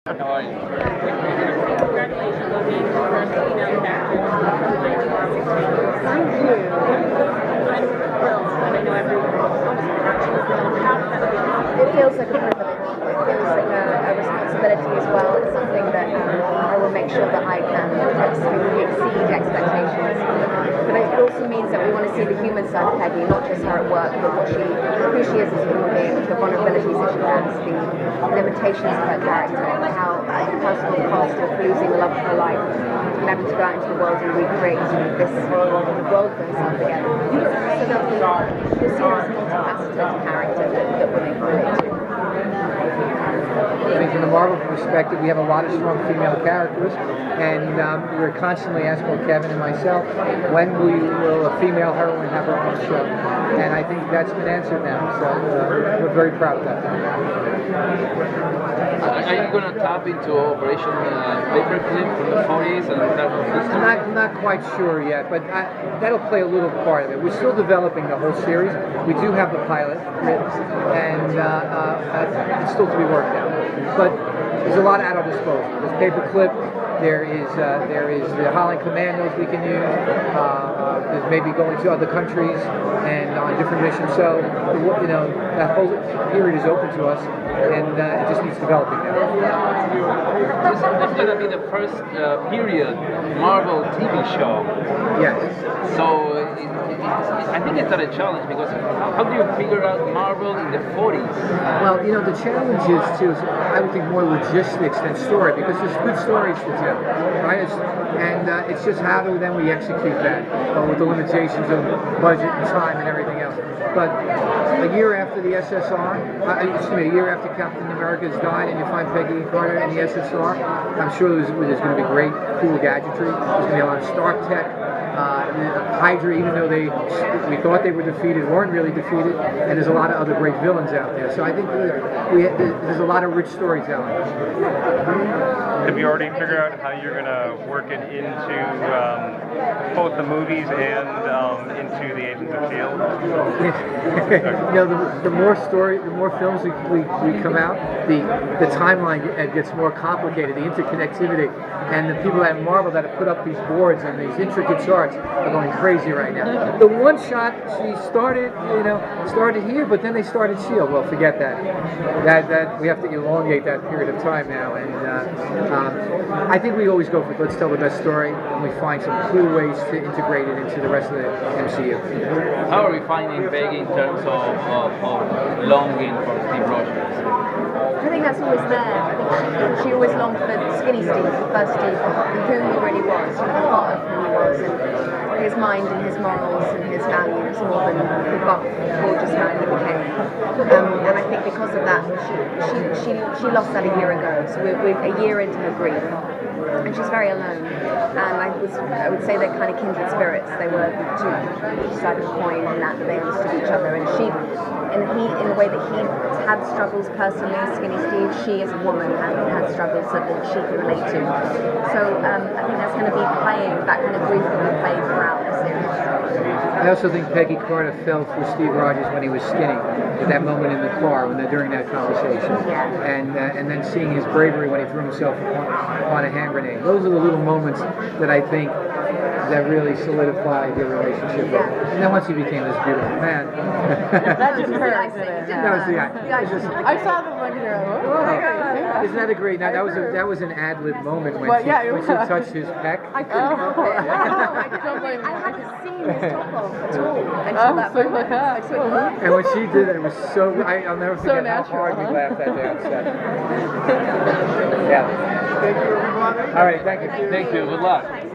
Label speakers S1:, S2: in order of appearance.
S1: How are you?
S2: Congratulations on being the first female character to
S3: Thank you.
S2: I'm thrilled, and I know everyone else is thrilled. How does that feel?
S3: It feels like a privilege. It feels like a responsibility as well. It's something that I will make sure that I can exceed expectations. But it also means that we want to see the human side of Peggy, not just her at work, but who she is as a human being, the vulnerabilities that she has, the limitations of her character, how the personal cost of losing the love of her life and having to go out into the world and recreate this world for herself again. So that you'll see this multifaceted character that women relate to.
S4: I mean, from the Marvel perspective, we have a lot of strong female characters, and we're constantly asking Kevin and myself, when will a female heroine have her own show? And I think that's been answered now, so we're very proud of that.
S1: Are you going to tap into Operation Paperclip from the 40s and that history?
S4: I'm not quite sure yet, but that'll play a little part of it. We're still developing the whole series. We do have the pilot written, and it's still to be worked out. But there's a lot at our disposal. There's Paperclip. There is the Holland Commandos we can use. There's maybe going to other countries and on different missions. So that whole period is open to us, and it just needs developing now.
S1: This is going to be the first period Marvel TV show.
S4: Yes.
S1: So I think it's not a challenge because how do you figure out Marvel in the 40s?
S4: Well, the challenge is I would think more logistics than story, because there's good stories to tell, right? It's just how do then we execute that with the limitations of budget and time and everything else. But a year after the SSR, a year after Captain America has died, and you find Peggy Carter in the SSR, I'm sure there's going to be great, cool gadgetry. There's going to be a lot of Stark tech. Hydra, even though we thought they were defeated, weren't really defeated, and there's a lot of other great villains out there. So I think there's a lot of rich storytelling.
S5: Have you already figured out how you're going to work it into both the movies and into the Agents of S.H.I.E.L.D.?
S4: The more films we come out, the timeline gets more complicated, the interconnectivity, and the people at Marvel that have put up these boards and these intricate charts are going crazy right now. The one shot she started here, but then they started S.H.I.E.L.D. Well, forget that. That we have to elongate that period of time now, and I think we always go for let's tell the best story, and we find some cool ways to integrate it into the rest of the MCU.
S1: How are we finding Peggy in terms of longing for Steve Rogers?
S3: I think that's always there. I think she always longed for Skinny Steve, the first Steve, and who he really was, the heart of who he was, and his mind and his morals and his values more than the buff, gorgeous man he became. And I think because of that, she lost that a year ago. So we're a year into her grief, and she's very alone. And I would say they're kind of kindred spirits. They were each side of the coin, and that they understood each other. And in the way that he had struggles personally, Skinny Steve, she as a woman had struggles that she could relate to. So I think that's going to be playing, that kind of grief will be played throughout the series.
S4: I also think Peggy Carter fell for Steve Rogers when he was skinny, at that moment in the car during that conversation, and then seeing his bravery when he threw himself on a hand grenade. Those are the little moments that I think that really solidified their relationship. And then once he became this beautiful man,
S6: that just hurt.
S4: That was the icing.
S6: I saw them like here.
S4: Oh, isn't that a great? Now that was an ad-lib moment when she touched his pec.
S3: I couldn't help it. I hadn't seen his top off at all until that moment.
S4: And when she did it, it was so. I'll never forget how hard we laughed that day on set. Yeah. Thank you, everybody. All right, thank you.
S1: Thank you. Good luck.